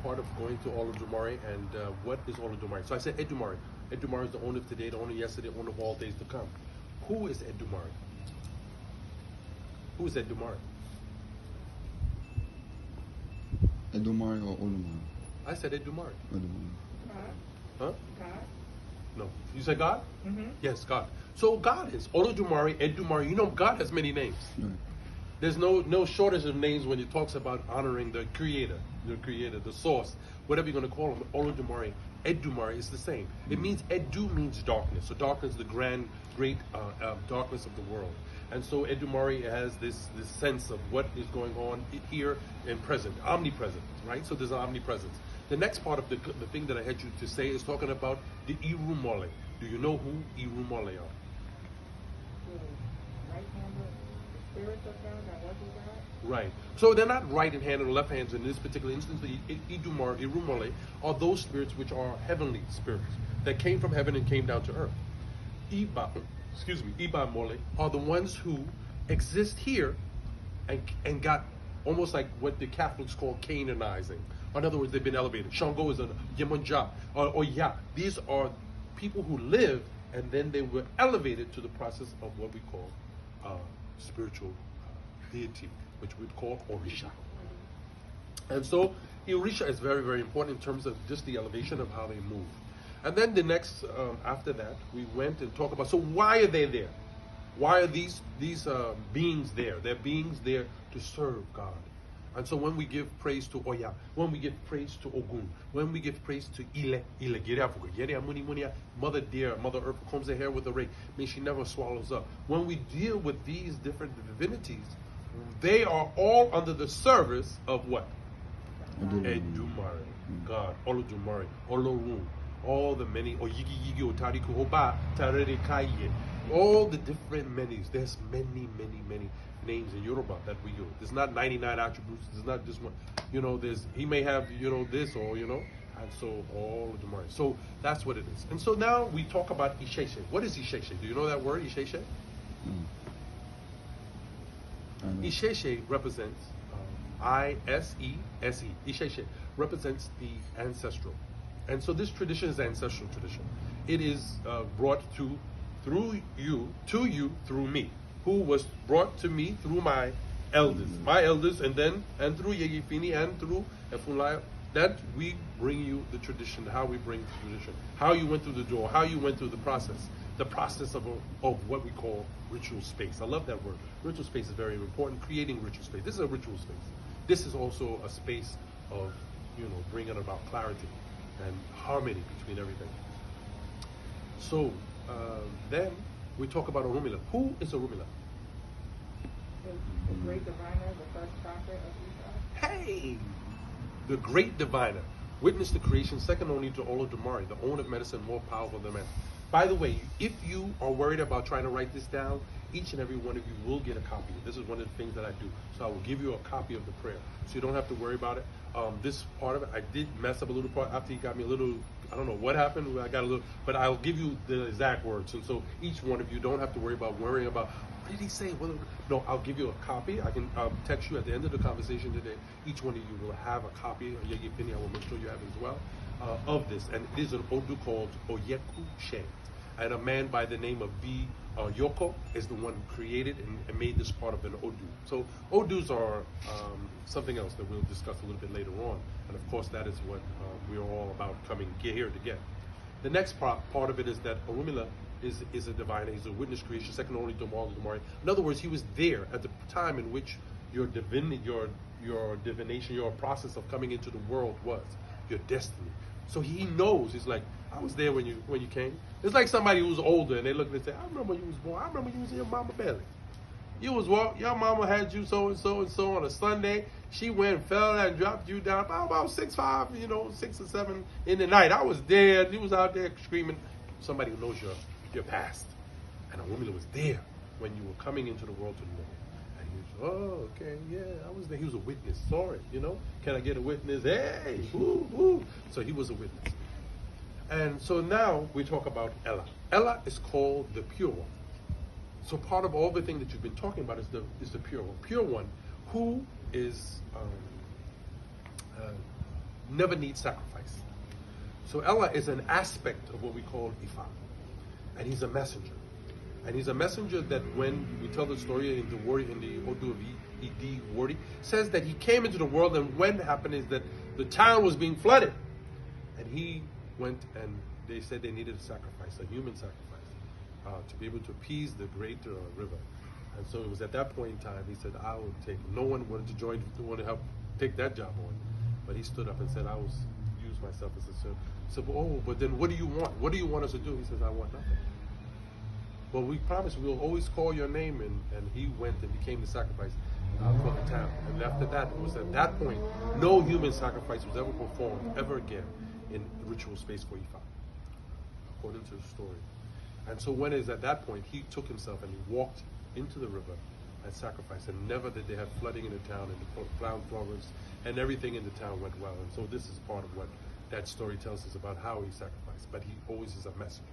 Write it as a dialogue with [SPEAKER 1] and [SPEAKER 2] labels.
[SPEAKER 1] part of going to Olodumare, and what is Olodumare? So I said Edumare. Edumare is the owner of today, the owner of yesterday, the owner of all days to come. Who is Edumare? Who is Edumare?
[SPEAKER 2] Edumare or Olumare?
[SPEAKER 1] I said Edumare.
[SPEAKER 2] Edumare.
[SPEAKER 1] Huh?
[SPEAKER 3] God.
[SPEAKER 1] No. You said God?
[SPEAKER 3] Mm-hmm.
[SPEAKER 1] Yes, God. So God is Olodumare, Edumare. You know, God has many names.
[SPEAKER 2] Right.
[SPEAKER 1] There's no shortage of names when it talks about honoring the creator, the source, whatever you're going to call him. Olodumare, Edumare is the same. It means, Edu means darkness. So darkness is the great darkness of the world. And so Edumare has this sense of what is going on here and present, omnipresent, right? So there's an omnipresence. The next part of the thing that I had you to say is talking about the Irumole. Do you know who Irumole are?
[SPEAKER 3] Right-handed, the spirits of God that was God.
[SPEAKER 1] Right. So they're not right in hand or left hands in this particular instance. The Irumole are those spirits which are heavenly spirits that came from heaven and came down to earth. Iba Mole are the ones who exist here and got almost like what the Catholics call canonizing. In other words, they've been elevated. Shango is a Yemonja or Ya. These are people who lived and then they were elevated to the process of what we call spiritual deity, which we call Orisha. And so Orisha is very, very important in terms of just the elevation of how they move. And then the next, after that, we went and talked about, so why are they there? Why are these beings there? They're beings there to serve God. And so when we give praise to Oya, when we give praise to Ogun, when we give praise to Mother Dear, Mother Earth combs her hair with a rake, may she never swallows up. When we deal with these different divinities, they are all under the service of what? Edumare, God, Olodumare, Olorun, all the many, Oyigi Yigi Otariku Oba, Tarere Kaye, all the different many's. There's many names in Yoruba that we use. There's not 99 attributes. There's not just one. You know, he may have, this or, and so all of them are. So that's what it is. And so now we talk about Isese. What is Isese? Do you know that word, Isese? Isese represents I-S-E-S-E. Isese represents the ancestral. And so this tradition is ancestral tradition. It is brought to you through me, who was brought to me through my elders, and through Yegifini and through Efunlayo, that we bring you the tradition, how we bring the tradition, how you went through the door, how you went through the process of what we call ritual space. I love that word. Ritual space is very important, creating ritual space. This is a ritual space. This is also a space of, bringing about clarity and harmony between everything. So then we talk about Orumila. Who is Orumila?
[SPEAKER 3] The great diviner, the first prophet of Ifa.
[SPEAKER 1] Hey! The great diviner. Witnessed the creation, second only to Olodumare, the owner of medicine, more powerful than man. By the way, if you are worried about trying to write this down, each and every one of you will get a copy. This is one of the things that I do. So I will give you a copy of the prayer, so you don't have to worry about it. This part of it, I did mess up a little part after he got me a little, I don't know what happened, I got a little, but I'll give you the exact words. And so each one of you don't have to worrying about, what did he say? No, I'll give you a copy. I can text you at the end of the conversation today. Each one of you will have a copy, Yegi Pini, I will make sure you have it as well, of this. And it is an Odu called Oyeku She. And a man by the name of B. Yoko is the one who created and made this part of an Odu. So Odus are something else that we'll discuss a little bit later on. And of course, that is what we are all about here to get. The next part of it is that Orumila is a diviner. He's a witness creation, second only to Olodumare. In other words, he was there at the time in which your divination, your process of coming into the world was, your destiny. So he knows. He's like, I was there when you came. It's like somebody who's older and they look and they say, I remember when you was born. I remember you was in your mama belly. You was your mama had you so and so on a Sunday. She went and fell and dropped you down about 6'5", 6 or 7 in the night. I was there. You was out there screaming. Somebody who knows your past. And a woman that was there when you were coming into the world to know. And he was, oh, okay, yeah, I was there. He was a witness. Saw it, Can I get a witness? Hey, woo, woo. So he was a witness. And so now we talk about Ella. Ella is called the pure one. So part of all the thing that you've been talking about is the pure one. Pure one, who is never need sacrifice. So Ella is an aspect of what we call Ifa. And he's a messenger. And he's a messenger that when we tell the story in the word in the Odu of Idi Wordy, says that he came into the world, and when happened is that the town was being flooded. And he went, and they said they needed a sacrifice, a human sacrifice, to be able to appease the great river. And so it was at that point in time, he said, I will take, no one wanted to join, want to help take that job on. But he stood up and said, I will use myself as a servant. He said, oh, but then what do you want? What do you want us to do? He says, I want nothing. Well, we promise we'll always call your name, and he went and became the sacrifice for the town. And after that, it was at that point, no human sacrifice was ever performed ever again in ritual space for Ifa, according to the story. And so when it's at that point, he took himself and he walked into the river and sacrificed. And never did they have flooding in the town, and the ground flowers and everything in the town went well. And so this is part of what that story tells us about how he sacrificed. But he always is a messenger.